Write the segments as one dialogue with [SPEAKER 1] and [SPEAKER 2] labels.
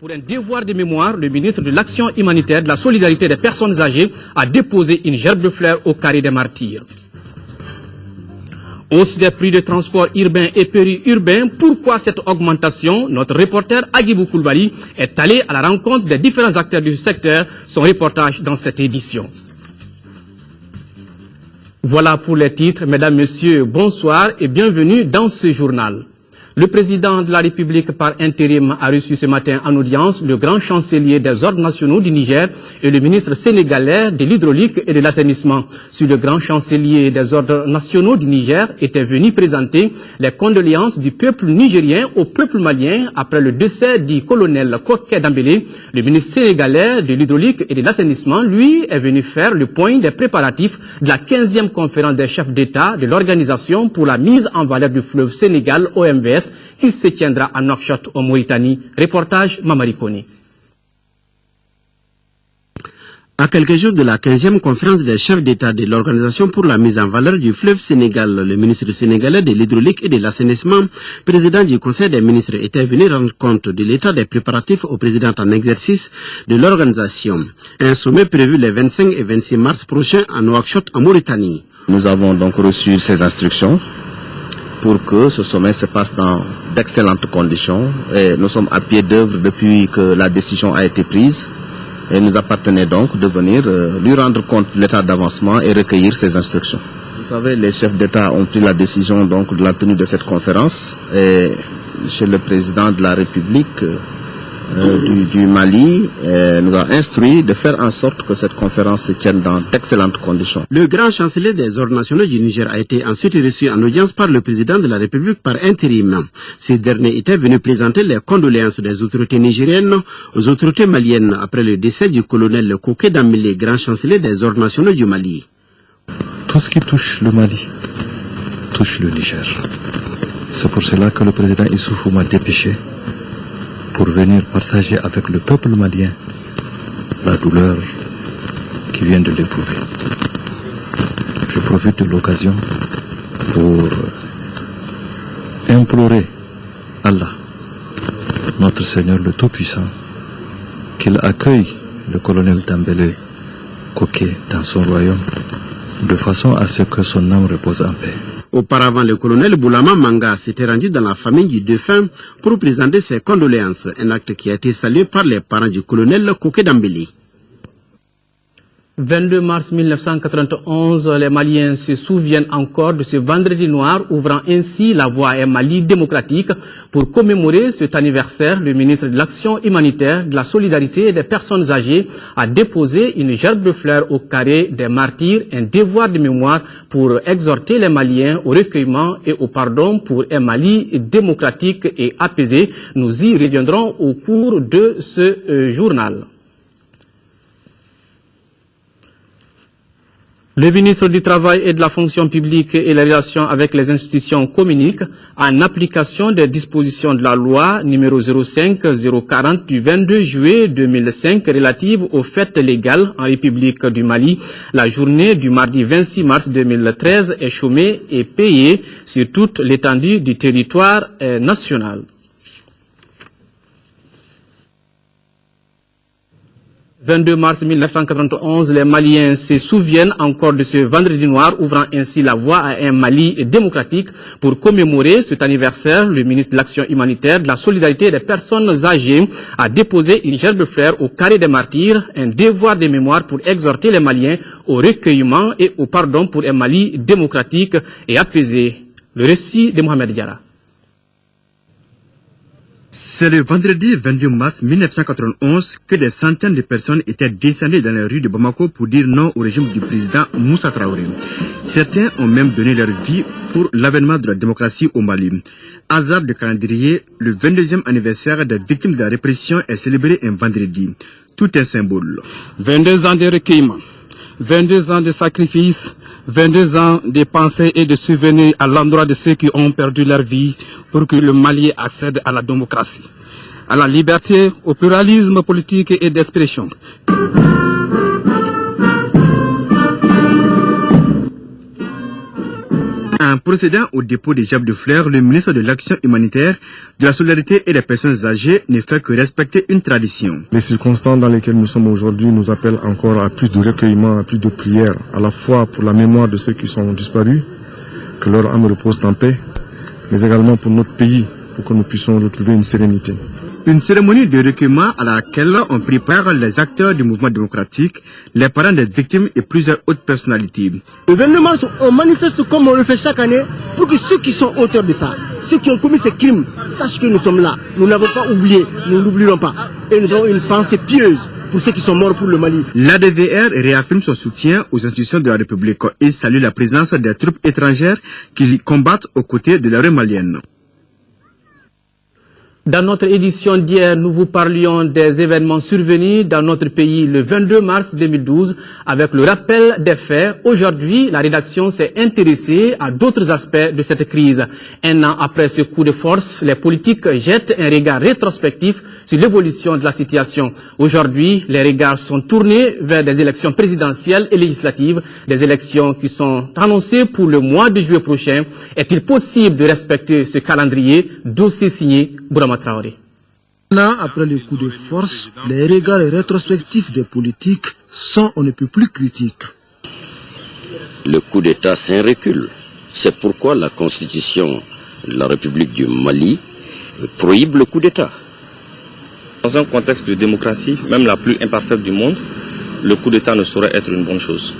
[SPEAKER 1] Pour un devoir de mémoire, le ministre de l'Action humanitaire, de la solidarité des personnes âgées a déposé une gerbe de fleurs au carré des martyrs. Hausse des prix de transport urbain et périurbain. Pourquoi cette augmentation? Notre reporter Agibou Koulibaly est allé à la rencontre des différents acteurs du secteur. Son reportage dans cette édition. Voilà pour les titres. Mesdames, Messieurs, bonsoir et bienvenue dans ce journal. Le président de la République par intérim a reçu ce matin en audience le grand chancelier des ordres nationaux du Niger et le ministre sénégalais de l'hydraulique et de l'assainissement. Sur le grand chancelier des ordres nationaux du Niger était venu présenter les condoléances du peuple nigérien au peuple malien après le décès du colonel Koké Dambélé. Le ministre sénégalais de l'hydraulique et de l'assainissement, lui, est venu faire le point des préparatifs de la 15e conférence des chefs d'État de l'Organisation pour la mise en valeur du fleuve Sénégal, OMVS, qui se tiendra à Nouakchott, en Mauritanie. Reportage Mamari Kone.
[SPEAKER 2] À quelques jours de la 15e conférence des chefs d'État de l'Organisation pour la mise en valeur du fleuve Sénégal, le ministre sénégalais de l'hydraulique et de l'assainissement, président du Conseil des ministres, était venu rendre compte de l'état des préparatifs au président en exercice de l'organisation. Un sommet prévu les 25 et 26 mars prochains à Nouakchott, en Mauritanie.
[SPEAKER 3] Nous avons donc reçu ces instructions pour que ce sommet se passe dans d'excellentes conditions. Et nous sommes à pied d'œuvre depuis que la décision a été prise. Et nous appartenait donc de venir lui rendre compte de l'état d'avancement et recueillir ses instructions. Vous savez, les chefs d'État ont pris la décision donc de la tenue de cette conférence. Et chez le président de la République du Mali nous a instruit de faire en sorte que cette conférence se tienne dans d'excellentes conditions.
[SPEAKER 2] Le grand chancelier des ordres nationaux du Niger a été ensuite reçu en audience par le président de la République par intérim. Ces derniers étaient venus présenter les condoléances des autorités nigériennes aux autorités maliennes après le décès du colonel Koké Dambélé, grand chancelier des ordres nationaux du Mali.
[SPEAKER 4] Tout ce qui touche le Mali touche le Niger. C'est pour cela que le président Issoufou m'a dépêché pour venir partager avec le peuple malien la douleur qui vient de l'éprouver. Je profite de l'occasion pour implorer Allah, notre Seigneur le Tout-Puissant, qu'il accueille le colonel Dambélé Koké dans son royaume, de façon à ce que son âme repose en paix.
[SPEAKER 2] Auparavant, le colonel Boulama Manga s'était rendu dans la famille du défunt pour présenter ses condoléances, un acte qui a été salué par les parents du colonel Koké Dambélé.
[SPEAKER 1] 22 mars 1991, les Maliens se souviennent encore de ce vendredi noir, ouvrant ainsi la voie à un Mali démocratique. Pour commémorer cet anniversaire, le ministre de l'Action humanitaire, de la solidarité et des personnes âgées a déposé une gerbe de fleurs au carré des martyrs, un devoir de mémoire pour exhorter les Maliens au recueillement et au pardon pour un Mali démocratique et apaisé. Nous y reviendrons au cours de ce journal. Le ministre du Travail et de la Fonction publique et les relations avec les institutions communique en application des dispositions de la loi numéro 05-040 du 22 juillet 2005 relative aux fêtes légales en République du Mali. La journée du mardi 26 mars 2013 est chômée et payée sur toute l'étendue du territoire national. 22 mars 1991, les Maliens se souviennent encore de ce vendredi noir, ouvrant ainsi la voie à un Mali démocratique. Pour commémorer cet anniversaire, le ministre de l'Action humanitaire, de la solidarité et des personnes âgées a déposé une gerbe de fleurs au carré des martyrs, un devoir de mémoire pour exhorter les Maliens au recueillement et au pardon pour un Mali démocratique et apaisé. Le récit de Mohamed Diarra.
[SPEAKER 5] C'est le vendredi 22 mars 1991 que des centaines de personnes étaient descendues dans les rues de Bamako pour dire non au régime du président Moussa Traoré. Certains ont même donné leur vie pour l'avènement de la démocratie au Mali. Hasard de calendrier, le 22e anniversaire des victimes de la répression est célébré un vendredi. Tout est symbole.
[SPEAKER 6] 22 ans de recueillement, 22 ans de sacrifice, 22 ans de pensées et de souvenirs à l'endroit de ceux qui ont perdu leur vie pour que le Mali accède à la démocratie, à la liberté, au pluralisme politique et d'expression.
[SPEAKER 2] En
[SPEAKER 5] En procédant au dépôt des gerbes de fleurs, le ministre de l'Action humanitaire, de la solidarité et des personnes âgées ne fait que respecter une tradition.
[SPEAKER 7] Les circonstances dans lesquelles nous sommes aujourd'hui nous appellent encore à plus de recueillement, à plus de prières, à la fois pour la mémoire de ceux qui sont disparus, que leur âme repose en paix, mais également pour notre pays, pour que nous puissions retrouver une sérénité.
[SPEAKER 5] Une cérémonie de recueillement à laquelle on prépare les acteurs du mouvement démocratique, les parents des victimes et plusieurs autres personnalités.
[SPEAKER 8] Le 22 mars, on manifeste comme on le fait chaque année pour que ceux qui sont auteurs de ça, ceux qui ont commis ces crimes, sachent que nous sommes là. Nous n'avons pas oublié, nous n'oublierons pas. Et nous avons une pensée pieuse pour ceux qui sont morts pour le Mali.
[SPEAKER 5] L'ADVR réaffirme son soutien aux institutions de la République et salue la présence des troupes étrangères qui combattent aux côtés de l'armée malienne.
[SPEAKER 1] Dans notre édition d'hier, nous vous parlions des événements survenus dans notre pays le 22 mars 2012 avec le rappel des faits. Aujourd'hui, la rédaction s'est intéressée à d'autres aspects de cette crise. Un an après ce coup de force, les politiques jettent un regard rétrospectif sur l'évolution de la situation. Aujourd'hui, les regards sont tournés vers des élections présidentielles et législatives, des élections qui sont annoncées pour le mois de juillet prochain. Est-il possible de respecter ce calendrier? Dossier signé Bourama Traoré.
[SPEAKER 8] Un an après le coup de force, les regards rétrospectifs des politiques sont on ne peut plus critiques.
[SPEAKER 9] Le coup d'État, c'est un recul. C'est pourquoi la Constitution de la République du Mali prohibe le coup d'État.
[SPEAKER 10] Dans un contexte de démocratie, même la plus imparfaite du monde, le coup d'État ne saurait être une bonne chose.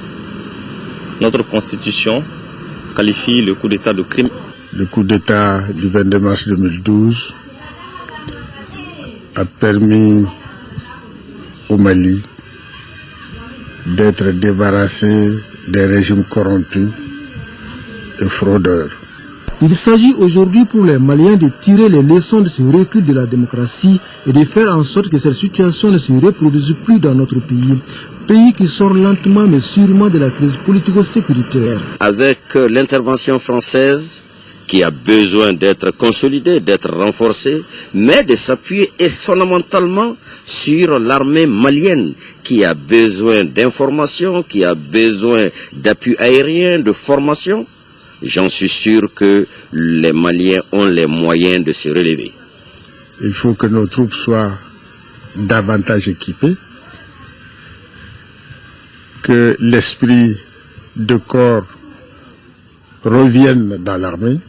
[SPEAKER 10] Notre Constitution qualifie le coup d'État de crime.
[SPEAKER 11] Le coup d'État du 22 mars 2012 a permis au Mali d'être débarrassé des régimes corrompus et fraudeurs.
[SPEAKER 8] Il s'agit aujourd'hui pour les Maliens de tirer les leçons de ce recul de la démocratie et de faire en sorte que cette situation ne se reproduise plus dans notre pays qui sort lentement mais sûrement de la crise politico-sécuritaire.
[SPEAKER 9] Avec l'intervention française, qui a besoin d'être consolidé, d'être renforcé, mais de s'appuyer fondamentalement sur l'armée malienne, qui a besoin d'informations, qui a besoin d'appui aérien, de formation. J'en suis sûr que les Maliens ont les moyens de se relever.
[SPEAKER 11] Il faut que nos troupes soient davantage équipées, que l'esprit de corps revienne dans l'armée,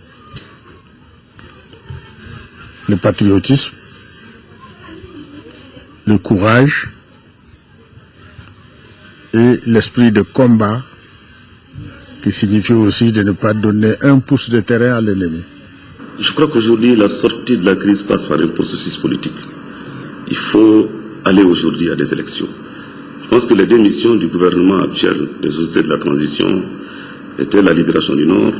[SPEAKER 11] le patriotisme, le courage et l'esprit de combat, qui signifie aussi de ne pas donner un pouce de terrain à l'ennemi.
[SPEAKER 12] Je crois qu'aujourd'hui, la sortie de la crise passe par un processus politique. Il faut aller aujourd'hui à des élections. Je pense que les deux missions du gouvernement actuel, des autorités de la transition, étaient la libération du Nord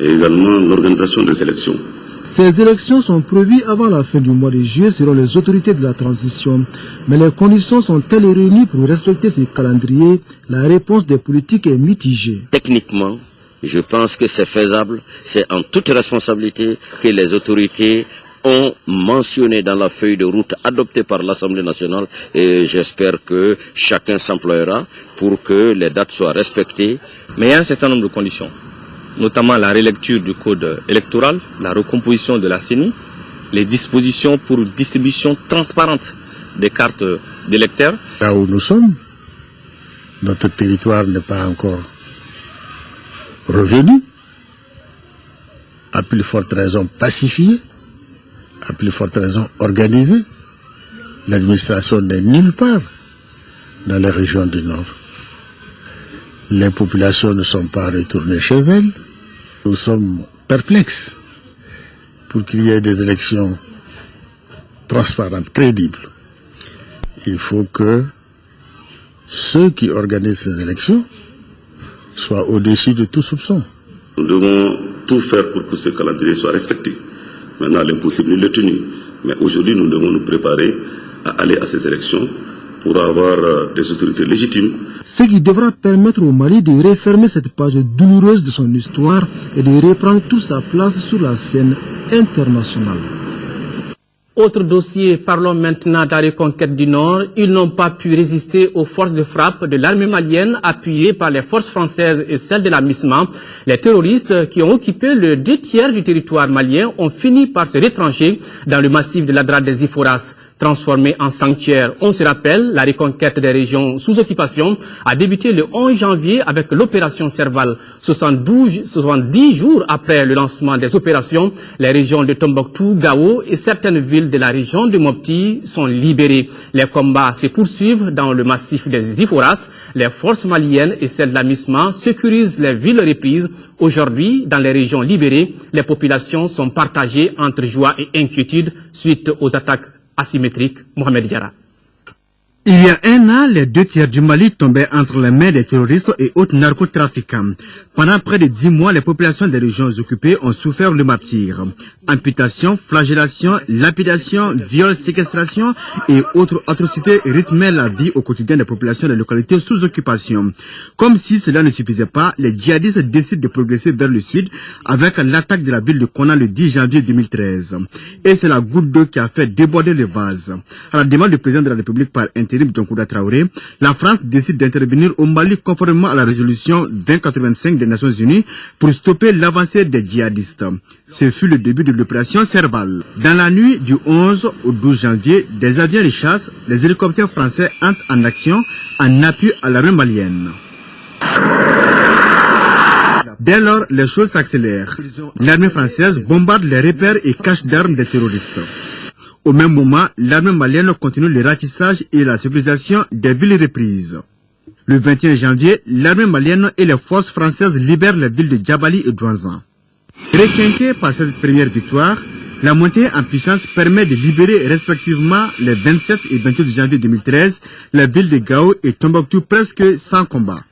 [SPEAKER 12] et également l'organisation des élections.
[SPEAKER 8] Ces élections sont prévues avant la fin du mois de juillet selon les autorités de la transition. Mais les conditions sont-elles réunies pour respecter ce calendrier? La réponse des politiques est mitigée.
[SPEAKER 9] Techniquement, je pense que c'est faisable. C'est en toute responsabilité que les autorités ont mentionné dans la feuille de route adoptée par l'Assemblée nationale et j'espère que chacun s'emploiera pour que les dates soient respectées.
[SPEAKER 10] Mais il y a un certain nombre de conditions, notamment la relecture du code électoral, la recomposition de la CENI, les dispositions pour distribution transparente des cartes d'électeurs.
[SPEAKER 11] Là où nous sommes, notre territoire n'est pas encore revenu, à plus forte raison pacifié, à plus forte raison organisé. L'administration n'est nulle part dans les régions du Nord. Les populations ne sont pas retournées chez elles. Nous sommes perplexes pour qu'il y ait des élections transparentes, crédibles. Il faut que ceux qui organisent ces élections soient au-dessus de tout soupçon.
[SPEAKER 12] Nous devons tout faire pour que ce calendrier soit respecté. Maintenant, l'impossible est tenu. Mais aujourd'hui, nous devons nous préparer à aller à ces élections pour avoir des autorités légitimes.
[SPEAKER 8] Ce qui devra permettre au Mali de refermer cette page douloureuse de son histoire et de reprendre toute sa place sur la scène internationale.
[SPEAKER 1] Autre dossier, parlons maintenant de la reconquête du Nord. Ils n'ont pas pu résister aux forces de frappe de l'armée malienne appuyées par les forces françaises et celles de la MISMA. Les terroristes qui ont occupé le 2/3 du territoire malien ont fini par se retrancher dans le massif de l'Adra des Iforas. Transformé en sanctuaire. On se rappelle, la reconquête des régions sous occupation a débuté le 11 janvier avec l'opération Serval. 70 jours après le lancement des opérations, les régions de Tombouctou, Gao et certaines villes de la région de Mopti sont libérées. Les combats se poursuivent dans le massif des Iforas. Les forces maliennes et celles de la MISMA sécurisent les villes reprises. Aujourd'hui, dans les régions libérées, les populations sont partagées entre joie et inquiétude suite aux attaques asymétrique. Mohamed Diarra.
[SPEAKER 5] Il y a un an, les 2/3 du Mali tombaient entre les mains des terroristes et autres narcotrafiquants. Pendant près de 10 mois, les populations des régions occupées ont souffert le martyre. Amputation, flagellation, lapidation, viol, séquestration et autres atrocités rythmaient la vie au quotidien des populations des localités sous occupation. Comme si cela ne suffisait pas, les djihadistes décident de progresser vers le sud avec l'attaque de la ville de Konna le 10 janvier 2013. Et c'est la goutte d'eau qui a fait déborder le vase. À la demande du président de la République par intérim Djonkouda Traoré, la France décide d'intervenir au Mali conformément à la résolution 2085 des Nations Unies pour stopper l'avancée des djihadistes. Ce fut le début de l'opération Serval. Dans la nuit du 11 au 12 janvier, des avions de chasse, les hélicoptères français entrent en action en appui à l'armée malienne. Dès lors, les choses s'accélèrent. L'armée française bombarde les repères et caches d'armes des terroristes. Au même moment, l'armée malienne continue le ratissage et la sécurisation des villes reprises. Le 21 janvier, l'armée malienne et les forces françaises libèrent les villes de Djabali et Douanzan. Requinqués par cette première victoire, la montée en puissance permet de libérer respectivement les 27 et 28 janvier 2013 les villes de Gao et Tombouctou presque sans combat.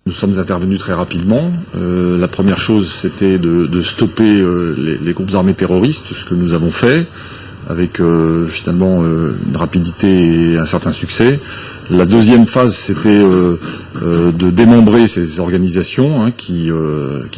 [SPEAKER 4] Nous sommes intervenus très rapidement. La première chose, c'était de stopper les groupes armés terroristes, ce que nous avons fait, avec finalement une rapidité et un certain succès. La deuxième phase, c'était de démembrer ces organisations qui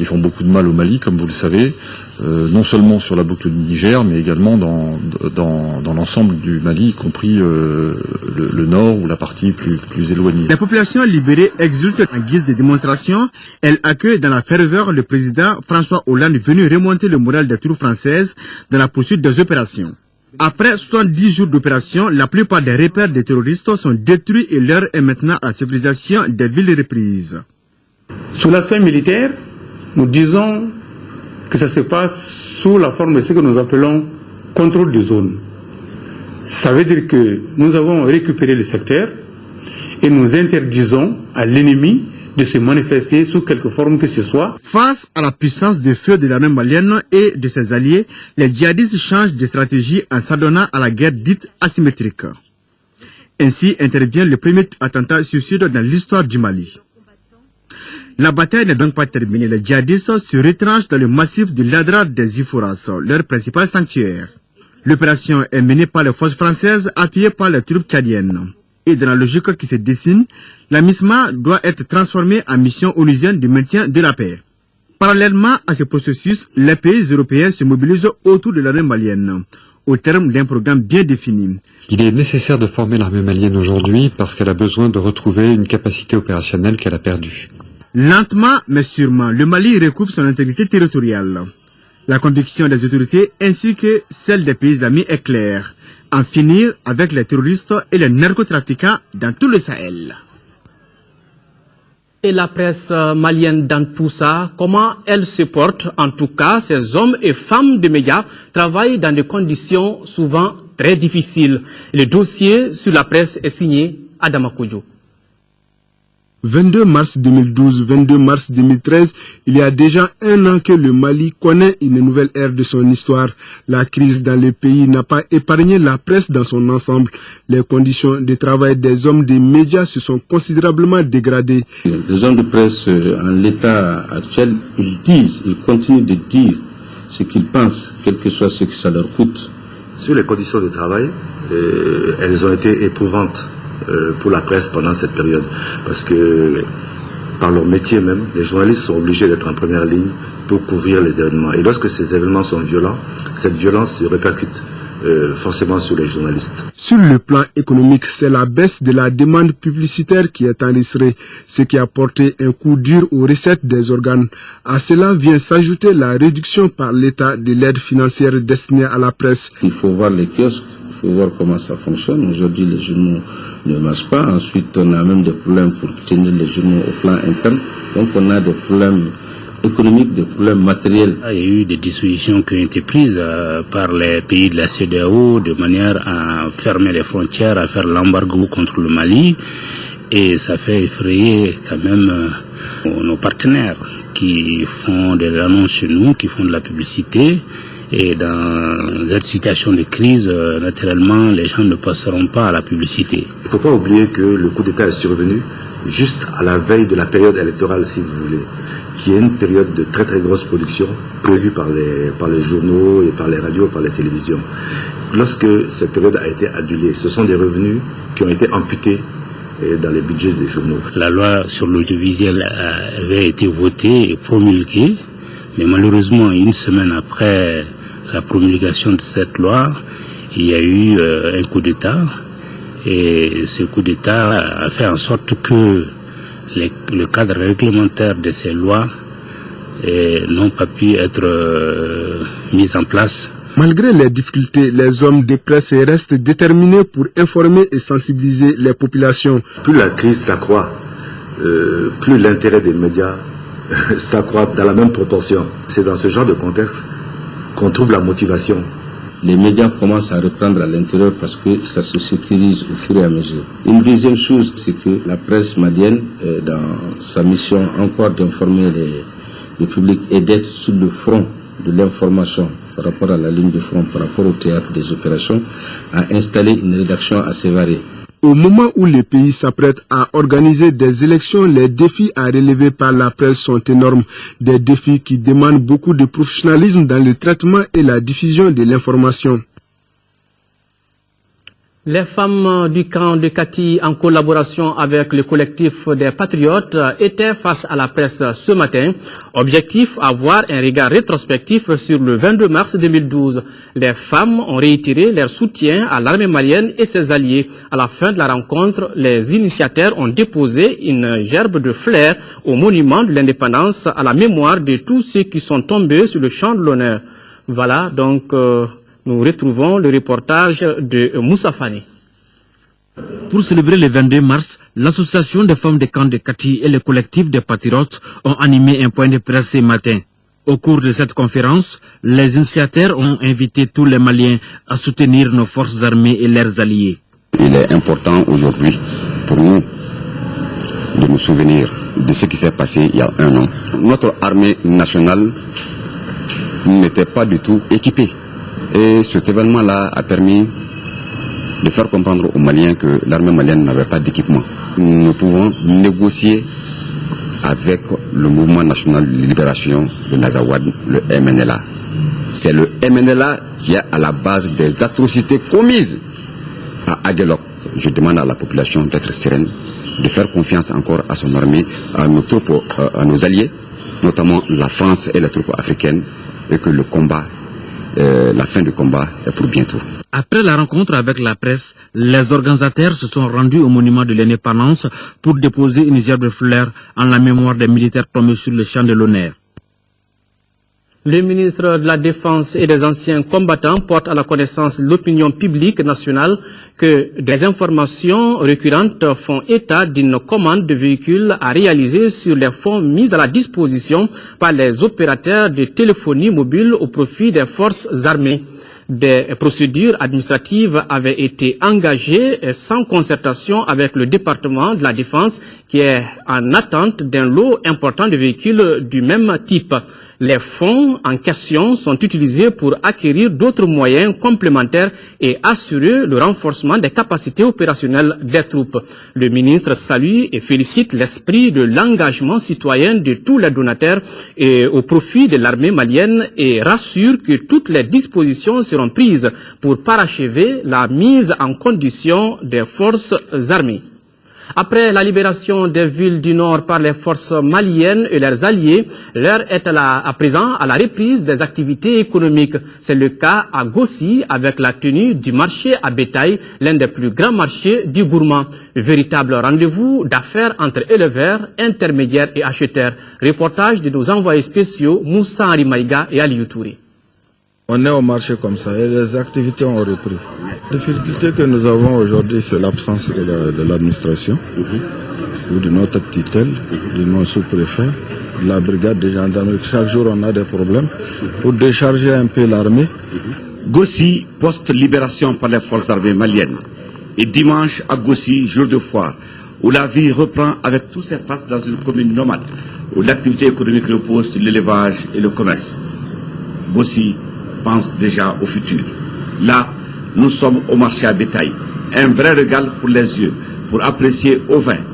[SPEAKER 4] font beaucoup de mal au Mali, comme vous le savez, non seulement sur la boucle du Niger, mais également dans l'ensemble du Mali, y compris le nord ou la partie plus éloignée.
[SPEAKER 5] La population libérée exulte en guise de démonstration. Elle accueille dans la ferveur le président François Hollande venu remonter le moral des troupes françaises dans la poursuite des opérations. Après 70 jours d'opération, la plupart des repères des terroristes sont détruits et l'heure est maintenant à la sécurisation des villes reprises.
[SPEAKER 13] Sur l'aspect militaire, nous disons que ça se passe sous la forme de ce que nous appelons contrôle de zone. Ça veut dire que nous avons récupéré le secteur et nous interdisons à l'ennemi de se manifester sous quelque forme que ce soit.
[SPEAKER 5] Face à la puissance de feu de l'armée malienne et de ses alliés, les djihadistes changent de stratégie en s'adonnant à la guerre dite asymétrique. Ainsi intervient le premier attentat suicide dans l'histoire du Mali. La bataille n'est donc pas terminée. Les djihadistes se retranchent dans le massif de l'Adra des Iforas, leur principal sanctuaire. L'opération est menée par les forces françaises appuyées par les troupes tchadiennes. Et dans la logique qui se dessine, la MISMA doit être transformée en mission onusienne de maintien de la paix. Parallèlement à ce processus, les pays européens se mobilisent autour de l'armée malienne, au terme d'un programme bien défini.
[SPEAKER 14] Il est nécessaire de former l'armée malienne aujourd'hui parce qu'elle a besoin de retrouver une capacité opérationnelle qu'elle a perdue.
[SPEAKER 5] Lentement mais sûrement, le Mali recouvre son intégrité territoriale. La conviction des autorités ainsi que celle des pays amis est claire. En finir avec les terroristes et les narcotrafiquants dans tout le Sahel.
[SPEAKER 1] Et la presse malienne dans tout ça, comment elle se porte? En tout cas, ces hommes et femmes de médias travaillent dans des conditions souvent très difficiles. Le dossier sur la presse est signé Adama Kodjo.
[SPEAKER 8] 22 mars 2012, 22 mars 2013, il y a déjà un an que le Mali connaît une nouvelle ère de son histoire. La crise dans le pays n'a pas épargné la presse dans son ensemble. Les conditions de travail des hommes des médias se sont considérablement dégradées.
[SPEAKER 15] Les hommes de presse, en l'état actuel, ils continuent de dire ce qu'ils pensent, quel que soit ce que ça leur coûte.
[SPEAKER 16] Sur les conditions de travail, elles ont été éprouvantes pour la presse pendant cette période, parce que par leur métier même, les journalistes sont obligés d'être en première ligne pour couvrir les événements. Et lorsque ces événements sont violents, cette violence se répercute forcément sur les journalistes.
[SPEAKER 8] Sur le plan économique, c'est la baisse de la demande publicitaire qui est enregistrée, ce qui a porté un coup dur aux recettes des organes. À cela vient s'ajouter la réduction par l'État de l'aide financière destinée à la presse.
[SPEAKER 15] Il faut voir les kiosques, il faut voir comment ça fonctionne. Aujourd'hui, les journaux ne marchent pas. Ensuite, on a même des problèmes pour tenir les journaux au plan interne. Donc, on a des problèmes économiques, des problèmes matériels.
[SPEAKER 17] Il y a eu des dispositions qui ont été prises par les pays de la CEDEAO de manière à fermer les frontières, à faire l'embargo contre le Mali. Et ça fait effrayer quand même nos partenaires qui font des annonces chez nous, qui font de la publicité. Et dans cette situation de crise, naturellement, les gens ne passeront pas à la publicité.
[SPEAKER 16] Il ne faut pas oublier que le coup d'État est survenu juste à la veille de la période électorale, si vous voulez, qui est une période de très très grosse production prévue par les journaux et par les radios, par les télévisions. Lorsque cette période a été annulée, ce sont des revenus qui ont été amputés dans les budgets des journaux.
[SPEAKER 17] La loi sur l'audiovisuel avait été votée et promulguée, mais malheureusement, une semaine après la promulgation de cette loi, il y a eu un coup d'État. Et ce coup d'État a fait en sorte que le cadre réglementaire de ces lois n'ont pas pu être mis en place.
[SPEAKER 8] Malgré les difficultés, les hommes de presse restent déterminés pour informer et sensibiliser les populations.
[SPEAKER 16] Plus la crise s'accroît, plus l'intérêt des médias s'accroît dans la même proportion. C'est dans ce genre de contexte qu'on trouve la motivation.
[SPEAKER 15] Les médias commencent à reprendre à l'intérieur parce que ça se sécurise au fur et à mesure. Une deuxième chose, c'est que la presse malienne, dans sa mission encore d'informer le public et d'être sur le front de l'information par rapport à la ligne de front, par rapport au théâtre des opérations, a installé une rédaction assez variée.
[SPEAKER 8] Au moment où le pays s'apprête à organiser des élections, les défis à relever par la presse sont énormes. Des défis qui demandent beaucoup de professionnalisme dans le traitement et la diffusion de l'information.
[SPEAKER 1] Les femmes du camp de Kati, en collaboration avec le collectif des Patriotes, étaient face à la presse ce matin. Objectif, avoir un regard rétrospectif sur le 22 mars 2012. Les femmes ont réitéré leur soutien à l'armée malienne et ses alliés. À la fin de la rencontre, les initiateurs ont déposé une gerbe de fleurs au monument de l'indépendance à la mémoire de tous ceux qui sont tombés sur le champ de l'honneur. Voilà donc... Nous retrouvons le reportage de Moussa Fani.
[SPEAKER 2] Pour célébrer le 22 mars, l'association des femmes des camps de Kati et le collectif des Patriotes ont animé un point de presse ce matin. Au cours de cette conférence, les initiateurs ont invité tous les Maliens à soutenir nos forces armées et leurs alliés.
[SPEAKER 18] Il est important aujourd'hui pour nous de nous souvenir de ce qui s'est passé il y a un an. Notre armée nationale n'était pas du tout équipée. Et cet événement-là a permis de faire comprendre aux Maliens que l'armée malienne n'avait pas d'équipement. Nous pouvons négocier avec le mouvement national de libération, le Nazawad, le MNLA. C'est le MNLA qui est à la base des atrocités commises à Aguelok. Je demande à la population d'être sereine, de faire confiance encore à son armée, à nos troupes, à nos alliés, notamment la France et les troupes africaines, et que le combat, la fin du combat est pour bientôt.
[SPEAKER 2] Après la rencontre avec la presse, les organisateurs se sont rendus au monument de l'indépendance pour déposer une gerbe de fleurs en la mémoire des militaires tombés sur le champ de l'honneur.
[SPEAKER 1] Le ministre de la Défense et des anciens combattants porte à la connaissance de l'opinion publique nationale que des informations récurrentes font état d'une commande de véhicules à réaliser sur les fonds mis à la disposition par les opérateurs de téléphonie mobile au profit des forces armées. Des procédures administratives avaient été engagées sans concertation avec le département de la Défense qui est en attente d'un lot important de véhicules du même type. Les fonds en question sont utilisés pour acquérir d'autres moyens complémentaires et assurer le renforcement des capacités opérationnelles des troupes. Le ministre salue et félicite l'esprit de l'engagement citoyen de tous les donataires et au profit de l'armée malienne et rassure que toutes les dispositions seront prises pour parachever la mise en condition des forces armées. Après la libération des villes du Nord par les forces maliennes et leurs alliés, l'heure est à présent à la reprise des activités économiques. C'est le cas à Gossi avec la tenue du marché à bétail, l'un des plus grands marchés du Gourma. Véritable rendez-vous d'affaires entre éleveurs, intermédiaires et acheteurs. Reportage de nos envoyés spéciaux Moussa Arimaïga et Aliou Touré.
[SPEAKER 19] On est au marché comme ça et les activités ont repris. La difficulté que nous avons aujourd'hui, c'est l'absence de l'administration, ou de notre tutelle, de nos sous-préfets, de la brigade de gendarmerie. Chaque jour, on a des problèmes pour décharger un peu l'armée.
[SPEAKER 20] Gossi, post-libération par les forces armées maliennes. Et dimanche, à Gossi, jour de foire, où la vie reprend avec tous ses faces dans une commune nomade, où l'activité économique repose sur l'élevage et le commerce. Gossi pense déjà au futur. Là, nous sommes au marché à bétail. Un vrai régal pour les yeux, pour apprécier ovins,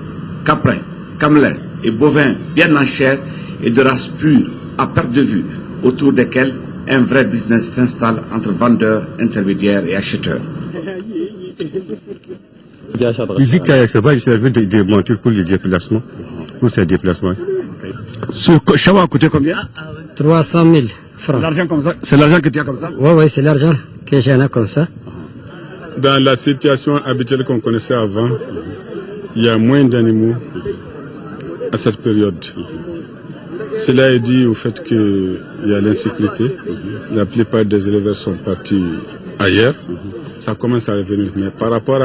[SPEAKER 20] caprins, camelins et bovins bien en chair et de race pure, à perte de vue, autour desquels un vrai business s'installe entre vendeurs, intermédiaires et acheteurs.
[SPEAKER 21] Il dit que ça va servir de monture pour les déplacements, pour ces déplacements.
[SPEAKER 20] Ce chameau a coûté combien?
[SPEAKER 22] 300 000 francs.
[SPEAKER 20] L'argent comme ça? C'est l'argent que tu as comme ça?
[SPEAKER 22] Oui, c'est l'argent que j'en ai comme ça.
[SPEAKER 7] Dans la situation habituelle qu'on connaissait avant, il y a moins d'animaux à cette période. Cela est dû au fait qu'il y a l'insécurité. La plupart des éleveurs sont partis ailleurs. Ça commence à revenir. Mais par rapport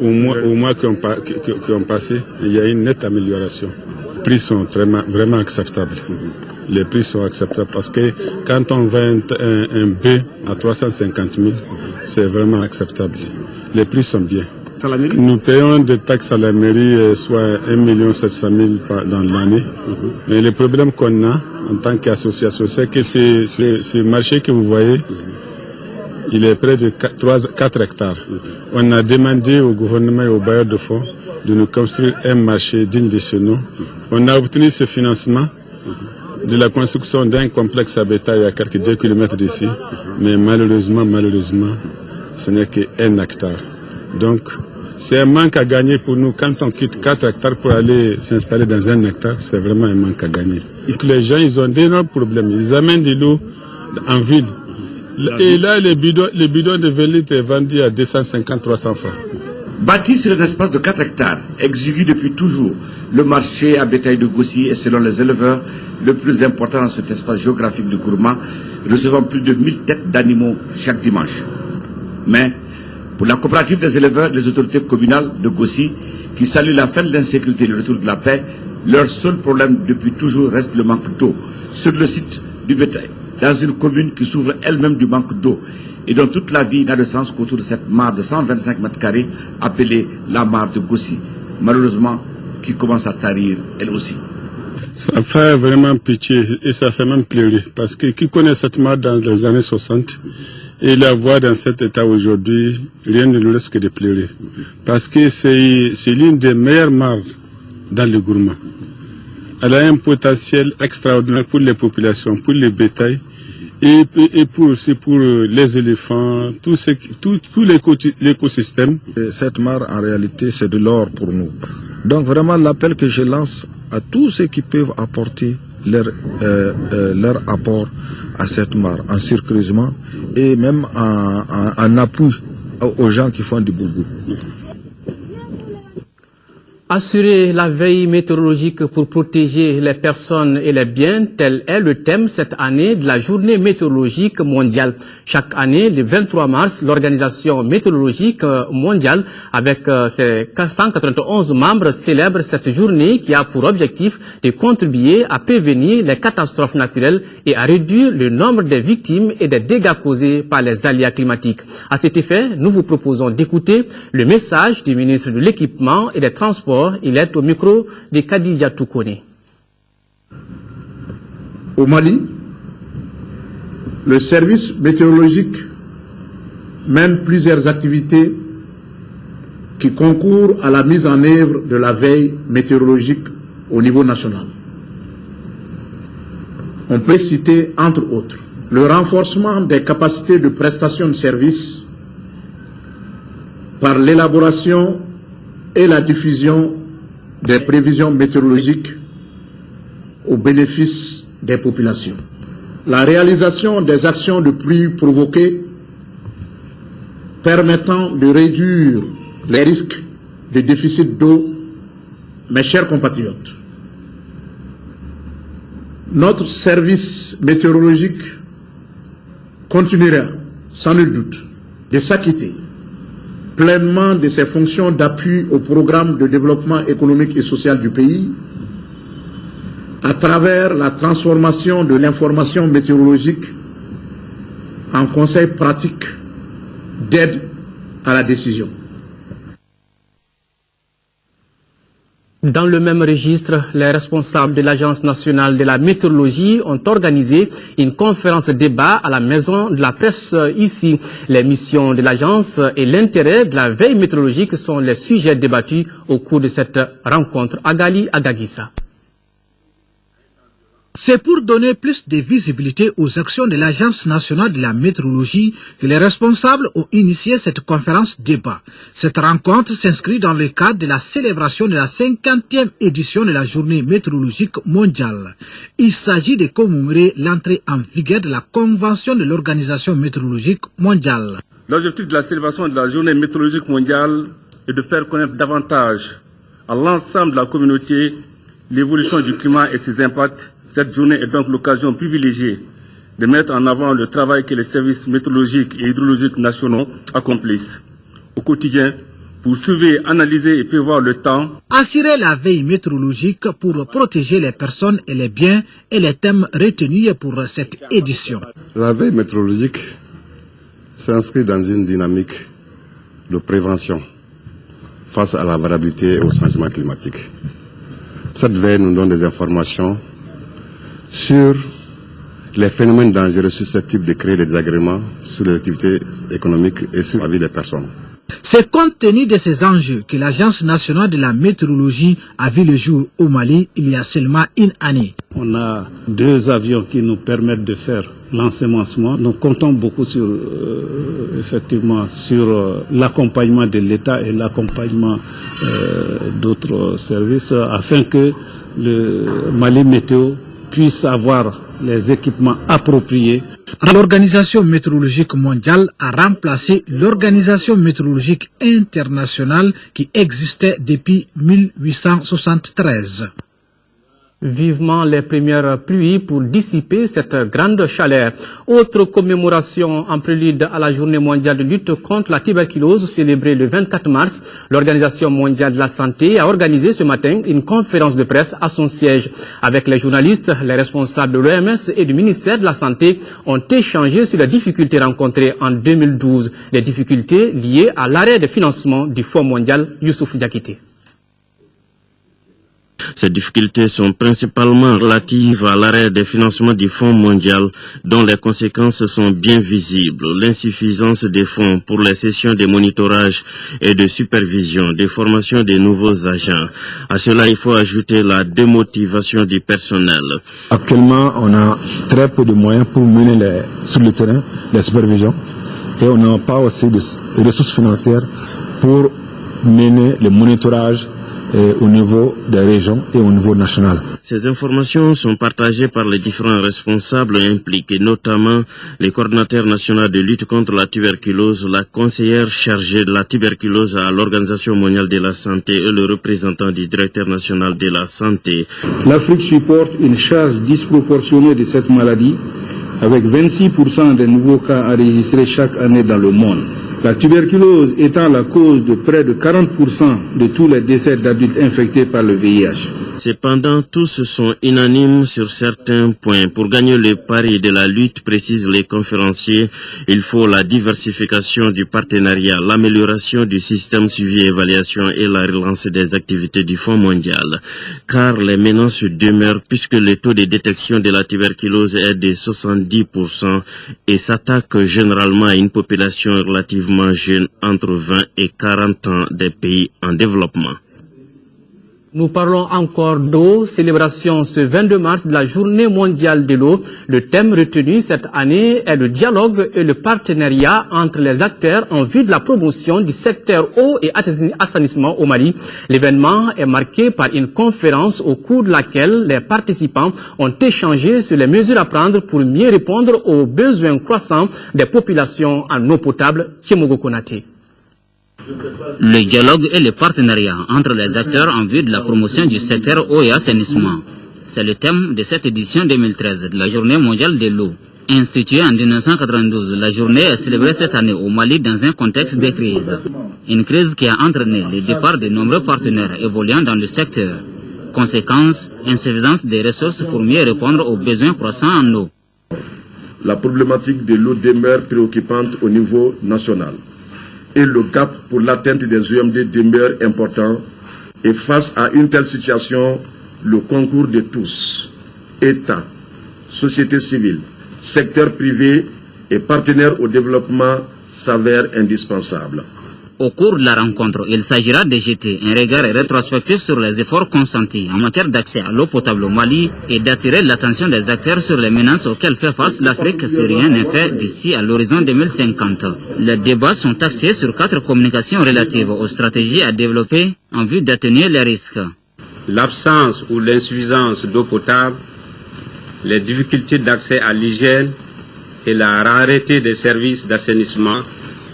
[SPEAKER 7] aux mois qui ont passé, il y a une nette amélioration. Les prix sont vraiment acceptables. Les prix sont acceptables parce que quand on vend un bœuf à 350 000, c'est vraiment acceptable. Les prix sont bien. Nous payons des taxes à la mairie, soit 1 700 000 dans l'année. Mais le problème qu'on a en tant qu'association, c'est que ce marché que vous voyez, il est près de 4 hectares. On a demandé au gouvernement et aux bailleurs de fonds de nous construire un marché digne de ce nom. On a obtenu ce financement de la construction d'un complexe à bétail à quelques 2 km d'ici. Mais malheureusement, ce n'est qu'1 hectare. Donc, c'est un manque à gagner pour nous. Quand on quitte 4 hectares pour aller s'installer dans 1 hectare, c'est vraiment un manque à gagner. Les gens, ils ont d'énormes problèmes. Ils amènent de l'eau en ville. Et là, les bidons de 20 litres est vendu à 250-300 francs.
[SPEAKER 20] Bâti sur un espace de 4 hectares, exigu depuis toujours, le marché à bétail de Gossi est, selon les éleveurs, le plus important dans cet espace géographique de Gourma, recevant plus de 1000 têtes d'animaux chaque dimanche. Mais, pour la coopérative des éleveurs, les autorités communales de Gossi, qui saluent la fin de l'insécurité et le retour de la paix, leur seul problème depuis toujours reste le manque d'eau sur le site du bétail, dans une commune qui souffre elle-même du manque d'eau et dont toute la vie n'a de sens qu'autour de cette mare de 125 mètres carrés appelée la mare de Gossi, malheureusement qui commence à tarir elle aussi.
[SPEAKER 7] Ça fait vraiment pitié et ça fait même pleurer parce que qui connaît cette mare dans les années 60 et la voir dans cet état aujourd'hui, rien ne nous laisse que de pleurer parce que c'est l'une des meilleures mares dans le Gourma. Elle a un potentiel extraordinaire pour les populations, pour les bétails et aussi pour les éléphants, tout l'écosystème.
[SPEAKER 19] Cette mare, en réalité, c'est de l'or pour nous. Donc vraiment, l'appel que je lance à tous ceux qui peuvent apporter leur apport à cette mare, en surcreusement et même en appui aux gens qui font du boubou.
[SPEAKER 1] Assurer la veille météorologique pour protéger les personnes et les biens, tel est le thème cette année de la journée météorologique mondiale. Chaque année, le 23 mars, l'Organisation météorologique mondiale, avec ses 191 membres, célèbre cette journée qui a pour objectif de contribuer à prévenir les catastrophes naturelles et à réduire le nombre des victimes et des dégâts causés par les aléas climatiques. À cet effet, nous vous proposons d'écouter le message du ministre de l'Équipement et des Transports. Il est au micro de Khadija Toukone.
[SPEAKER 23] Au Mali, le service météorologique mène plusieurs activités qui concourent à la mise en œuvre de la veille météorologique au niveau national. On peut citer, entre autres, le renforcement des capacités de prestation de services par l'élaboration et la diffusion des prévisions météorologiques au bénéfice des populations. La réalisation des actions de pluie provoquées permettant de réduire les risques de déficit d'eau, mes chers compatriotes. Notre service météorologique continuera, sans nul doute, de s'acquitter pleinement de ses fonctions d'appui au programme de développement économique et social du pays à travers la transformation de l'information météorologique en conseil pratique d'aide à la décision.
[SPEAKER 1] Dans le même registre, les responsables de l'Agence nationale de la météorologie ont organisé une conférence débat à la Maison de la Presse ici. Les missions de l'agence et l'intérêt de la veille météorologique sont les sujets débattus au cours de cette rencontre. Agali Agagissa.
[SPEAKER 3] C'est pour donner plus de visibilité aux actions de l'Agence nationale de la météorologie que les responsables ont initié cette conférence débat. Cette rencontre s'inscrit dans le cadre de la célébration de la 50e édition de la journée météorologique mondiale. Il s'agit de commémorer l'entrée en vigueur de la Convention de l'Organisation météorologique mondiale.
[SPEAKER 6] L'objectif de la célébration de la journée météorologique mondiale est de faire connaître davantage à l'ensemble de la communauté l'évolution du climat et ses impacts. Cette journée est donc l'occasion privilégiée de mettre en avant le travail que les services météorologiques et hydrologiques nationaux accomplissent au quotidien pour suivre, analyser et prévoir le temps.
[SPEAKER 3] Assurer la veille météorologique pour protéger les personnes et les biens est le thème retenu pour cette édition.
[SPEAKER 9] La veille météorologique s'inscrit dans une dynamique de prévention face à la variabilité et au changement climatique. Cette veille nous donne des informations sur les phénomènes dangereux susceptibles de créer des désagréments sur les activités économiques et sur la vie des personnes.
[SPEAKER 3] C'est compte tenu de ces enjeux que l'Agence nationale de la météorologie a vu le jour au Mali il y a seulement une année.
[SPEAKER 24] On a 2 avions qui nous permettent de faire l'ensemencement. Nous comptons beaucoup sur, effectivement, sur l'accompagnement de l'État et l'accompagnement d'autres services afin que le Mali Météo puisse avoir les équipements appropriés.
[SPEAKER 3] L'Organisation météorologique mondiale a remplacé l'Organisation météorologique internationale qui existait depuis 1873.
[SPEAKER 1] Vivement les premières pluies pour dissiper cette grande chaleur. Autre commémoration en prélude à la journée mondiale de lutte contre la tuberculose célébrée le 24 mars. L'Organisation mondiale de la santé a organisé ce matin une conférence de presse à son siège. Avec les journalistes, les responsables de l'OMS et du ministère de la Santé ont échangé sur les difficultés rencontrées en 2012, les difficultés liées à l'arrêt de financement du Fonds mondial Youssouf Diakité.
[SPEAKER 25] Ces difficultés sont principalement relatives à l'arrêt des financements du Fonds mondial, dont les conséquences sont bien visibles. L'insuffisance des fonds pour les sessions de monitorage et de supervision, des formations des nouveaux agents. À cela, il faut ajouter la démotivation du personnel.
[SPEAKER 26] Actuellement, on a très peu de moyens pour mener sur le terrain les supervisions et on n'a pas aussi de ressources financières pour mener le monitorage au niveau des régions et au niveau national.
[SPEAKER 25] Ces informations sont partagées par les différents responsables impliqués, notamment les coordinateurs nationaux de lutte contre la tuberculose, la conseillère chargée de la tuberculose à l'Organisation mondiale de la santé et le représentant du directeur national de la santé.
[SPEAKER 13] L'Afrique supporte une charge disproportionnée de cette maladie, avec 26% des nouveaux cas enregistrés chaque année dans le monde. La tuberculose étant la cause de près de 40% de tous les décès d'adultes infectés par le VIH.
[SPEAKER 25] Cependant, tous sont unanimes sur certains points. Pour gagner le pari de la lutte, précisent les conférenciers, il faut la diversification du partenariat, l'amélioration du système suivi et évaluation et la relance des activités du Fonds mondial. Car les menaces demeurent puisque le taux de détection de la tuberculose est de 70% et s'attaque généralement à une population relativement jeunes entre 20 et 40 ans des pays en développement.
[SPEAKER 1] Nous parlons encore d'eau, célébration ce 22 mars de la journée mondiale de l'eau. Le thème retenu cette année est le dialogue et le partenariat entre les acteurs en vue de la promotion du secteur eau et assainissement au Mali. L'événement est marqué par une conférence au cours de laquelle les participants ont échangé sur les mesures à prendre pour mieux répondre aux besoins croissants des populations en eau potable. Tchemogo Konaté.
[SPEAKER 4] Le dialogue et le partenariat entre les acteurs en vue de la promotion du secteur eau et assainissement. C'est le thème de cette édition 2013 de la Journée mondiale de l'eau. Instituée en 1992, la journée est célébrée cette année au Mali dans un contexte de crise. Une crise qui a entraîné le départ de nombreux partenaires évoluant dans le secteur. Conséquence, insuffisance des ressources pour mieux répondre aux besoins croissants en eau.
[SPEAKER 5] La problématique de l'eau demeure préoccupante au niveau national. Et le gap pour l'atteinte des OMD demeure important. Et face à une telle situation, le concours de tous, État, société civile, secteur privé et partenaires au développement s'avère indispensable.
[SPEAKER 4] Au cours de la rencontre, il s'agira de jeter un regard rétrospectif sur les efforts consentis en matière d'accès à l'eau potable au Mali et d'attirer l'attention des acteurs sur les menaces auxquelles fait face l'Afrique si rien n'est fait d'ici à l'horizon 2050. Les débats sont axés sur 4 communications relatives aux stratégies à développer en vue d'atténuer les risques.
[SPEAKER 10] L'absence ou l'insuffisance d'eau potable, les difficultés d'accès à l'hygiène et la rareté des services d'assainissement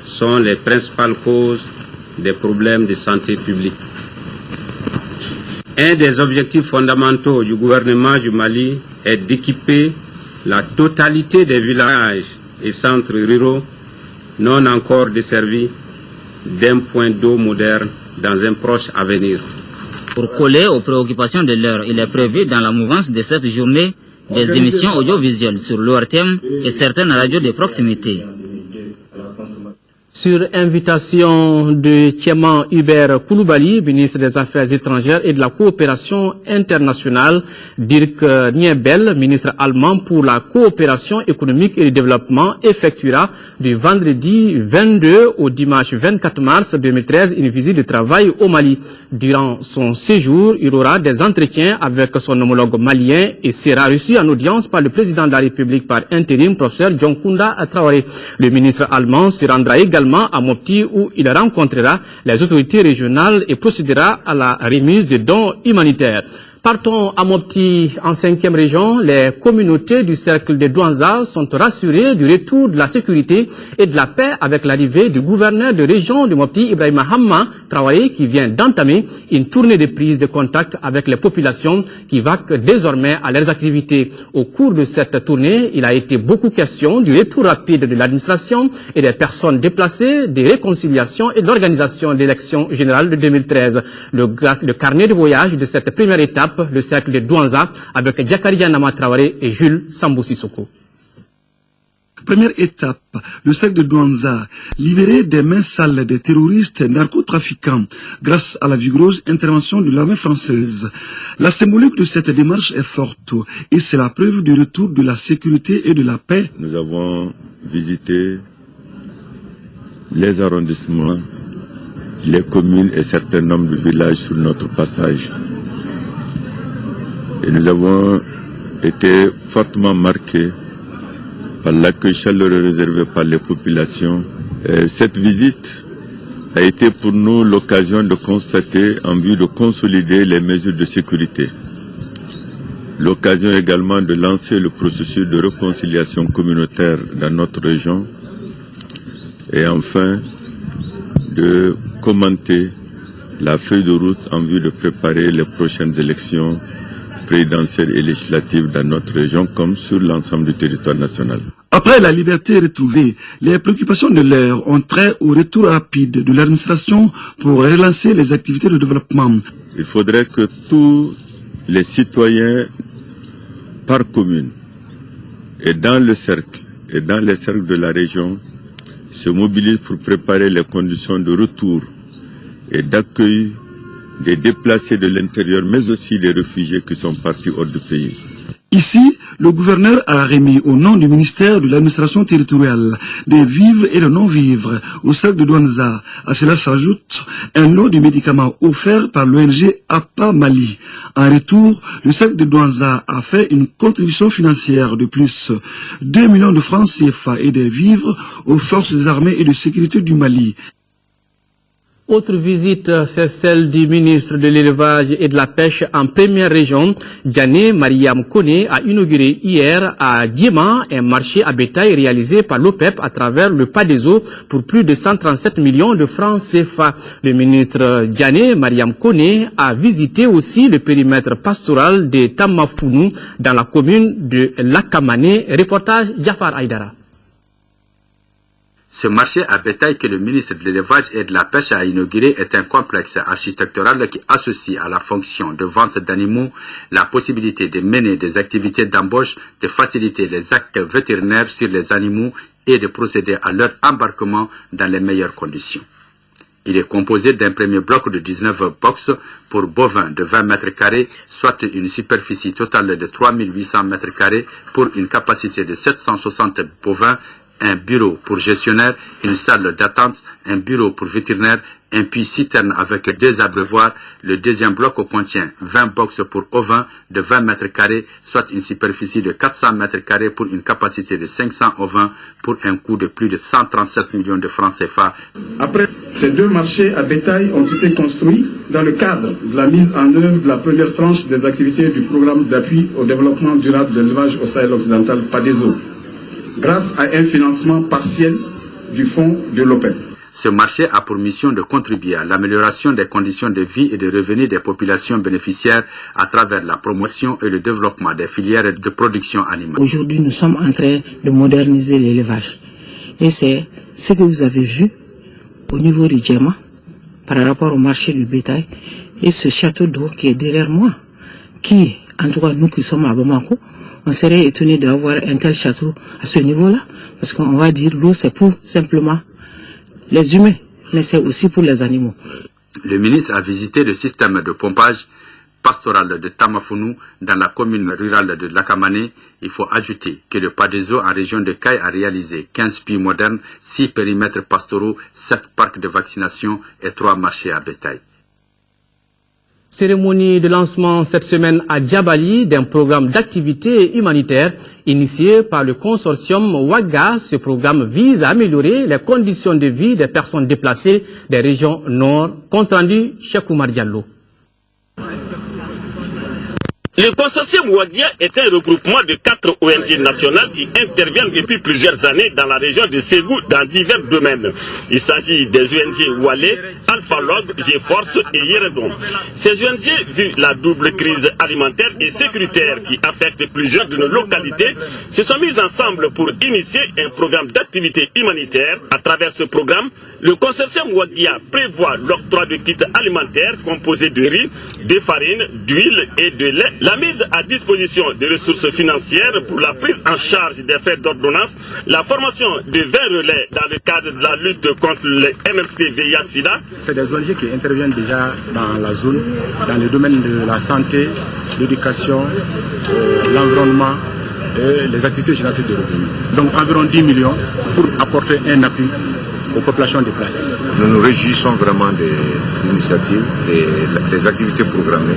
[SPEAKER 10] sont les principales causes des problèmes de santé publique. Un des objectifs fondamentaux du gouvernement du Mali est d'équiper la totalité des villages et centres ruraux non encore desservis d'un point d'eau moderne dans un proche avenir.
[SPEAKER 4] Pour coller aux préoccupations de l'heure, il est prévu dans la mouvance de cette journée des émissions audiovisuelles sur l'ORTM et certaines radios de proximité.
[SPEAKER 1] Sur invitation de Thiaman Hubert Koulibaly, ministre des Affaires étrangères et de la coopération internationale, Dirk Niebel, ministre allemand pour la coopération économique et le développement, effectuera du vendredi 22 au dimanche 24 mars 2013 une visite de travail au Mali. Durant son séjour, il aura des entretiens avec son homologue malien et sera reçu en audience par le président de la République par intérim, professeur Dioncounda Traoré. Le ministre allemand se rendra également à Mopti où il rencontrera les autorités régionales et procédera à la remise de dons humanitaires. Partons à Mopti, en 5e région. Les communautés du cercle de Douanza sont rassurées du retour de la sécurité et de la paix avec l'arrivée du gouverneur de région de Mopti, Ibrahima Hamma Traoré, qui vient d'entamer une tournée de prise de contact avec les populations qui vaquent désormais à leurs activités. Au cours de cette tournée, il a été beaucoup question du retour rapide de l'administration et des personnes déplacées, des réconciliations et de l'organisation de l'élection générale de 2013. Le carnet de voyage de cette première étape, le cercle de Douanza, avec Diakaria Nama Traoré et Jules Sambou Sissoko.
[SPEAKER 11] Première étape, le cercle de Douanza, libéré des mains sales des terroristes narcotrafiquants grâce à la vigoureuse intervention de l'armée française. La symbolique de cette démarche est forte et c'est la preuve du retour de la sécurité et de la paix.
[SPEAKER 19] Nous avons visité les arrondissements, les communes et certains nombres de villages sur notre passage. Et nous avons été fortement marqués par l'accueil chaleureux réservé par les populations. Et cette visite a été pour nous l'occasion de constater en vue de consolider les mesures de sécurité. L'occasion également de lancer le processus de réconciliation communautaire dans notre région. Et enfin, de commenter la feuille de route en vue de préparer les prochaines élections présidentielle et législative dans notre région comme sur l'ensemble du territoire national.
[SPEAKER 11] Après la liberté retrouvée, les préoccupations de l'heure ont trait au retour rapide de l'administration pour relancer les activités de développement.
[SPEAKER 19] Il faudrait que tous les citoyens par commune et dans le cercle et dans les cercles de la région se mobilisent pour préparer les conditions de retour et d'accueil des déplacés de l'intérieur, mais aussi des réfugiés qui sont partis hors du pays.
[SPEAKER 11] Ici, le gouverneur a remis au nom du ministère de l'administration territoriale des vivres et des non-vivres au sac de Douanza. À cela s'ajoute un lot de médicaments offerts par l'ONG APA Mali. En retour, le sac de Douanza a fait une contribution financière de plus 2 millions de francs CFA et des vivres aux forces des armées et de sécurité du Mali.
[SPEAKER 1] Autre visite, c'est celle du ministre de l'Élevage et de la Pêche en première région. Diané Mariam Kone a inauguré hier à Diema un marché à bétail réalisé par l'OPEP à travers le pas des eaux pour plus de 137 millions de francs CFA. Le ministre Diané Mariam Kone a visité aussi le périmètre pastoral de Tamafounou dans la commune de Lakamane. Reportage Jafar Aïdara.
[SPEAKER 8] Ce marché à bétail que le ministre de l'Élevage et de la Pêche a inauguré est un complexe architectural qui associe à la fonction de vente d'animaux la possibilité de mener des activités d'embauche, de faciliter les actes vétérinaires sur les animaux et de procéder à leur embarquement dans les meilleures conditions. Il est composé d'un premier bloc de 19 boxes pour bovins de 20 mètres carrés, soit une superficie totale de 3800 mètres carrés pour une capacité de 760 bovins, un bureau pour gestionnaire, une salle d'attente, un bureau pour vétérinaire, un puits citerne avec 2 abreuvoirs. Le deuxième bloc contient 20 boxes pour ovins de 20 mètres carrés, soit une superficie de 400 mètres carrés pour une capacité de 500 ovins pour un coût de plus de 137 millions de francs CFA.
[SPEAKER 12] Après, ces 2 marchés à bétail ont été construits dans le cadre de la mise en œuvre de la première tranche des activités du programme d'appui au développement durable de l'élevage au Sahel occidental PADESO, grâce à un financement partiel du fonds de l'OPEP.
[SPEAKER 8] Ce marché a pour mission de contribuer à l'amélioration des conditions de vie et de revenus des populations bénéficiaires à travers la promotion et le développement des filières de production animale.
[SPEAKER 14] Aujourd'hui, nous sommes en train de moderniser l'élevage. Et c'est ce que vous avez vu au niveau du Diema par rapport au marché du bétail et ce château d'eau qui est derrière moi, qui, en tout cas nous qui sommes à Bamako, on serait étonné d'avoir un tel château à ce niveau-là, parce qu'on va dire l'eau c'est pour simplement les humains, mais c'est aussi pour les animaux.
[SPEAKER 8] Le ministre a visité le système de pompage pastoral de Tamafounou dans la commune rurale de Lakamane. Il faut ajouter que le PADESO en région de Caille a réalisé 15 puits modernes, 6 périmètres pastoraux, 7 parcs de vaccination et 3 marchés à bétail.
[SPEAKER 1] Cérémonie de lancement cette semaine à Djabali d'un programme d'activité humanitaire initié par le consortium Ouaga. Ce programme vise à améliorer les conditions de vie des personnes déplacées des régions nord. Compte rendu Cheikh Oumar Diallo.
[SPEAKER 15] Le consortium Ouadia est un regroupement de 4 ONG nationales qui interviennent depuis plusieurs années dans la région de Ségou dans divers domaines. Il s'agit des ONG Walé, Alpha Love, G-Force et Yeredon. Ces ONG, vu la double crise alimentaire et sécuritaire qui affecte plusieurs de nos localités, se sont mises ensemble pour initier un programme d'activité humanitaire. À travers ce programme, le consortium Ouadia prévoit l'octroi de kits alimentaires composés de riz, de farine, d'huile et de lait, la mise à disposition des ressources financières pour la prise en charge des frais d'ordonnance, la formation de 20 relais dans le cadre de la lutte contre les MRT VIH-Sida.
[SPEAKER 16] C'est des ONG qui interviennent déjà dans la zone, dans le domaine de la santé, l'éducation, l'environnement et les activités génératives de revenus. Donc environ 10 millions pour apporter un appui aux populations déplacées.
[SPEAKER 17] Nous nous réjouissons vraiment des initiatives et des activités programmées.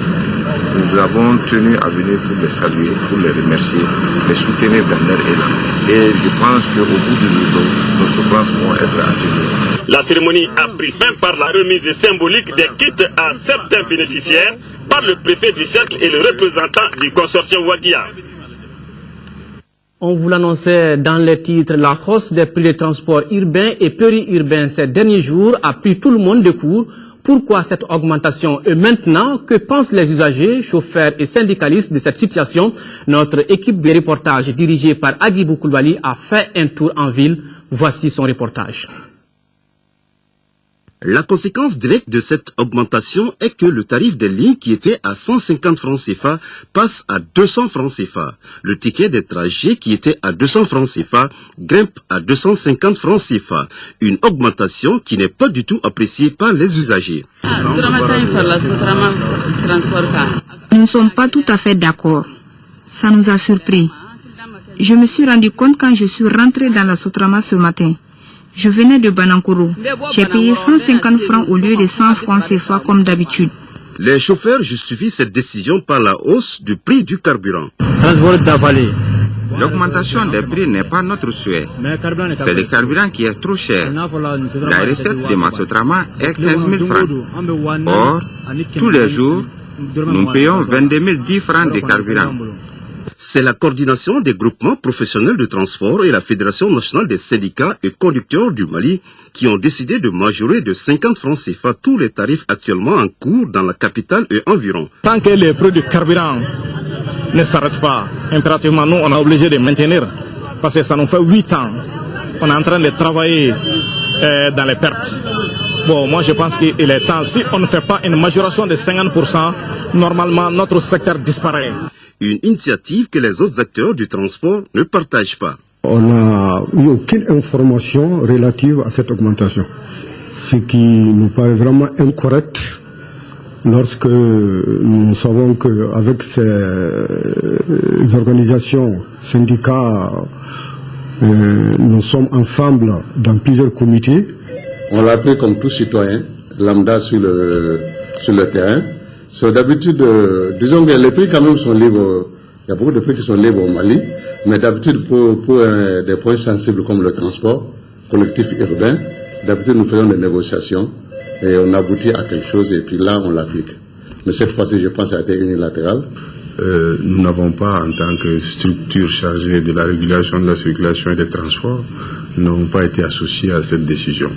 [SPEAKER 17] Nous avons tenu à venir pour les saluer, pour les remercier, les soutenir dans leur élan. Et je pense qu'au bout du jour, nos souffrances vont être atténuées.
[SPEAKER 15] La cérémonie a pris fin par la remise symbolique des kits à certains bénéficiaires par le préfet du cercle et le représentant du consortium Ouadia.
[SPEAKER 1] On vous l'annonçait dans les titres, la hausse des prix des transports urbains et périurbains ces derniers jours a pris tout le monde de court. Pourquoi cette augmentation et maintenant? Que pensent les usagers, chauffeurs et syndicalistes de cette situation? Notre équipe de reportage dirigée par Agibou Koulibaly a fait un tour en ville. Voici son reportage.
[SPEAKER 2] La conséquence directe de cette augmentation est que le tarif des lignes qui était à 150 francs CFA passe à 200 francs CFA. Le ticket des trajets qui était à 200 francs CFA grimpe à 250 francs CFA. Une augmentation qui n'est pas du tout appréciée par les usagers.
[SPEAKER 27] Nous ne sommes pas tout à fait d'accord.
[SPEAKER 7] Ça nous a surpris. Je me suis rendu compte quand je suis rentré dans la Sotrama ce matin. Je venais de Banankoro. J'ai payé 150 francs au lieu de 100 francs CFA comme d'habitude.
[SPEAKER 2] Les chauffeurs justifient cette décision par la hausse du prix du carburant.
[SPEAKER 8] L'augmentation des prix n'est pas notre souhait. C'est le carburant qui est trop cher. La recette de Massotrama est 15 000 francs. Or, tous les jours, nous payons 22 010 francs de carburant.
[SPEAKER 2] C'est la coordination des groupements professionnels de transport et la Fédération nationale des syndicats et conducteurs du Mali qui ont décidé de majorer de 50 francs CFA tous les tarifs actuellement en cours dans la capitale et environ.
[SPEAKER 18] Tant que les prix du carburant ne s'arrêtent pas, impérativement, nous, on est obligé de maintenir. Parce que ça nous fait 8 ans. On est en train de travailler dans les pertes. Bon, moi, je pense qu'il est temps. Si on ne fait pas une majoration de 50%, normalement, notre secteur disparaît.
[SPEAKER 2] Une initiative que les autres acteurs du transport ne partagent pas.
[SPEAKER 20] On n'a eu aucune information relative à cette augmentation, ce qui nous paraît vraiment incorrect lorsque nous savons qu'avec ces organisations, syndicats, nous sommes ensemble dans plusieurs comités.
[SPEAKER 21] On l'a pris comme tout citoyen, lambda sur le terrain. C'est d'habitude, disons que les prix quand même sont libres. Il y a beaucoup de prix qui sont libres au Mali, mais d'habitude pour des points sensibles comme le transport collectif urbain, d'habitude nous faisons des négociations et on aboutit à quelque chose et puis là on l'applique. Mais cette fois-ci, je pense que ça a été unilatéral.
[SPEAKER 22] Nous n'avons pas, en tant que structure chargée de la régulation de la circulation et des transports, nous n'avons pas été associés à cette décision.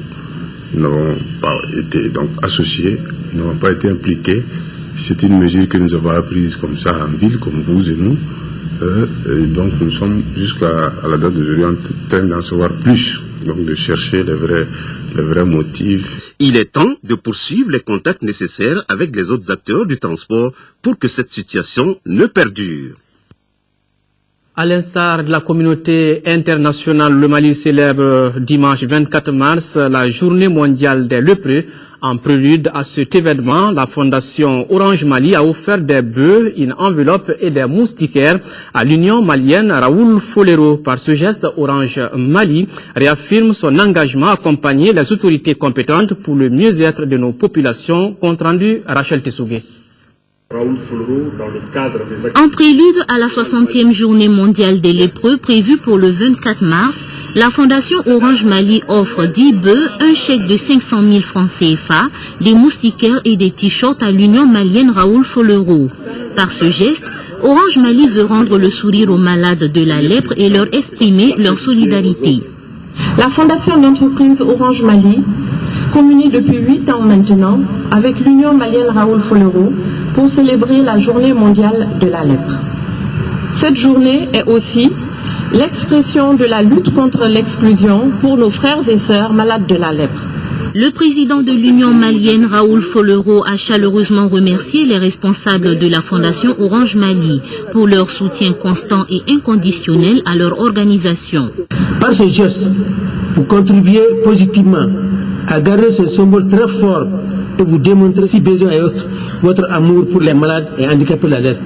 [SPEAKER 22] Nous n'avons pas été donc associés, nous n'avons pas été impliqués. C'est une mesure que nous avons apprise comme ça en ville, comme vous et nous. Et donc nous sommes jusqu'à la date d'aujourd'hui en train d'en savoir plus, donc de chercher les vrais motifs.
[SPEAKER 2] Il est temps de poursuivre les contacts nécessaires avec les autres acteurs du transport pour que cette situation ne perdure.
[SPEAKER 1] À l'instar de la communauté internationale, le Mali célèbre dimanche 24 mars la journée mondiale des lépreux. En prélude à cet événement, la fondation Orange Mali a offert des bœufs, une enveloppe et des moustiquaires à l'Union malienne Raoul Folero. Par ce geste, Orange Mali réaffirme son engagement à accompagner les autorités compétentes pour le mieux-être de nos populations. Compte rendu Rachel Tessougué.
[SPEAKER 23] En prélude à la 60e journée mondiale des lépreux prévue pour le 24 mars, la Fondation Orange Mali offre 10 bœufs, un chèque de 500 000 francs CFA, des moustiquaires et des t-shirts à l'Union malienne Raoul Folero. Par ce geste, Orange Mali veut rendre le sourire aux malades de la lèpre et leur exprimer leur solidarité.
[SPEAKER 27] La fondation d'entreprise Orange Mali communie depuis 8 ans maintenant avec l'Union malienne Raoul Folero pour célébrer la journée mondiale de la lèpre. Cette journée est aussi l'expression de la lutte contre l'exclusion pour nos frères et sœurs malades de la lèpre.
[SPEAKER 23] Le président de l'Union malienne, Raoul Folero, a chaleureusement remercié les responsables de la Fondation Orange Mali pour leur soutien constant et inconditionnel à leur organisation.
[SPEAKER 28] Par ce geste, vous contribuez positivement à garder ce symbole très fort et vous démontrer, si besoin est, votre amour pour les malades et handicapés de la lèpre.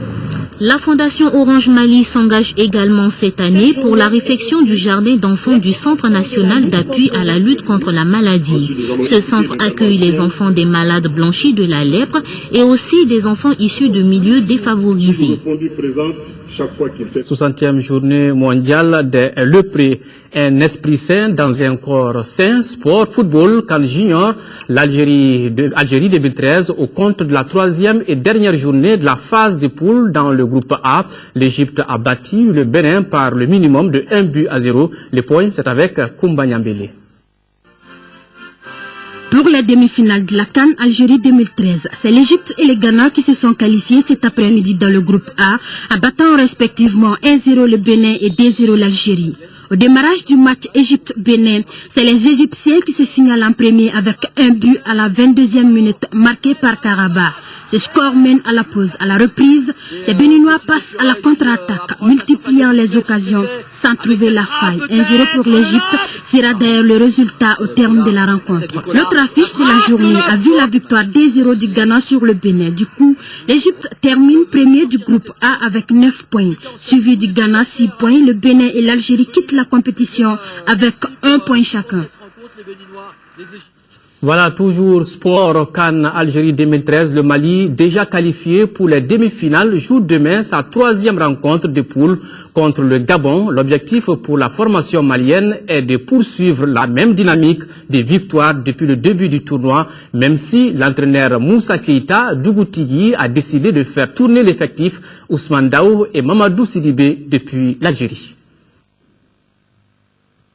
[SPEAKER 23] La Fondation Orange Mali s'engage également cette année pour la réfection du jardin d'enfants du Centre national d'appui à la lutte contre la maladie. Ce centre accueille les enfants des malades blanchis de la lèpre et aussi des enfants issus de milieux défavorisés.
[SPEAKER 1] 60e journée mondiale des lépreux. Un esprit sain dans un corps sain, sport, football, CAN Junior, l'Algérie 2013 au compte de la 3e et dernière journée de la phase de poule dans le groupe A. L'Égypte a battu le Bénin par le minimum de 1-0. Les points, c'est avec Koumba Nyambele.
[SPEAKER 29] Pour la demi-finale de la CAN Algérie 2013, c'est l'Égypte et le Ghana qui se sont qualifiés cet après-midi dans le groupe A, abattant respectivement 1-0 le Bénin et 2-0 l'Algérie. Au démarrage du match Égypte-Bénin, c'est les Égyptiens qui se signalent en premier avec un but à la 22e minute marqué par Karaba. Ce score mène à la pause. À la reprise, les Béninois passent à la contre-attaque, multipliant les occasions sans trouver la faille. 1-0 pour l'Égypte sera d'ailleurs le résultat au terme de la rencontre. L'autre affiche de la journée a vu la victoire 2-0 du Ghana sur le Bénin. Du coup, l'Égypte termine premier du groupe A avec 9 points. Suivi du Ghana 6 points, le Bénin et l'Algérie quittent la compétition avec 1 point chacun.
[SPEAKER 1] Voilà, toujours sport CAN Algérie 2013, le Mali déjà qualifié pour les demi-finales joue demain sa 3e rencontre de poule contre le Gabon. L'objectif pour la formation malienne est de poursuivre la même dynamique de victoire depuis le début du tournoi, même si l'entraîneur Moussa Keita Dougoutigi a décidé de faire tourner l'effectif Ousmane Daou et Mamadou Sidibé depuis l'Algérie.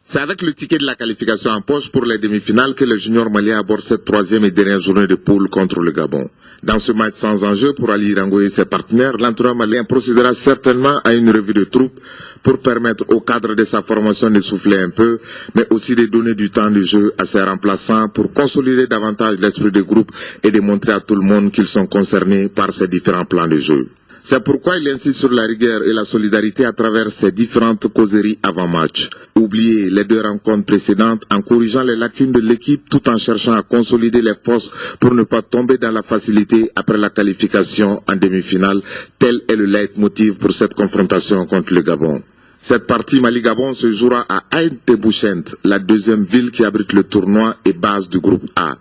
[SPEAKER 3] C'est avec le ticket de la qualification en poche pour les demi-finales que le junior malien aborde cette 3e et dernière journée de poule contre le Gabon. Dans ce match sans enjeu pour Ali Rango et ses partenaires, l'entraîneur malien procédera certainement à une revue de troupes pour permettre au cadre de sa formation de souffler un peu, mais aussi de donner du temps de jeu à ses remplaçants pour consolider davantage l'esprit de groupe et de montrer à tout le monde qu'ils sont concernés par ces différents plans de jeu. C'est pourquoi il insiste sur la rigueur et la solidarité à travers ces différentes causeries avant-match. Oubliez les 2 rencontres précédentes en corrigeant les lacunes de l'équipe tout en cherchant à consolider les forces pour ne pas tomber dans la facilité après la qualification en demi-finale. Tel est le leitmotiv pour cette confrontation contre le Gabon. Cette partie Mali-Gabon se jouera à Aït-Tebouchent, la 2e ville qui abrite le tournoi et base du groupe A.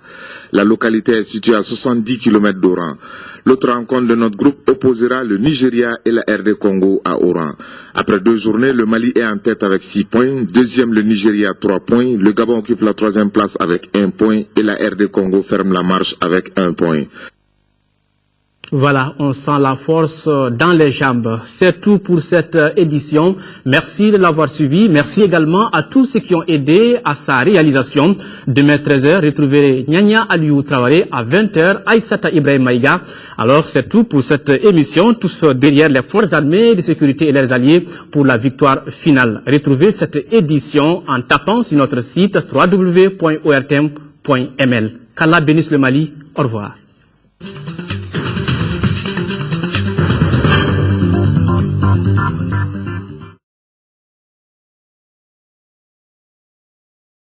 [SPEAKER 3] La localité est située à 70 km d'Oran. L'autre rencontre de notre groupe opposera le Nigeria et la RD Congo à Oran. Après 2 journées, le Mali est en tête avec 6 points, 2e le Nigeria 3 points, le Gabon occupe la 3e place avec 1 point et la RD Congo ferme la marche avec 1 point.
[SPEAKER 1] Voilà, on sent la force dans les jambes. C'est tout pour cette édition. Merci de l'avoir suivi. Merci également à tous ceux qui ont aidé à sa réalisation. Demain 13h, retrouvez Nyanya Aliou Traoré à 20h, Aïssata Ibrahim Maïga. Alors, c'est tout pour cette émission. Tous derrière les forces armées de sécurité et leurs alliés pour la victoire finale. Retrouvez cette édition en tapant sur notre site www.ortm.ml. Qu'Allah bénisse le Mali. Au revoir.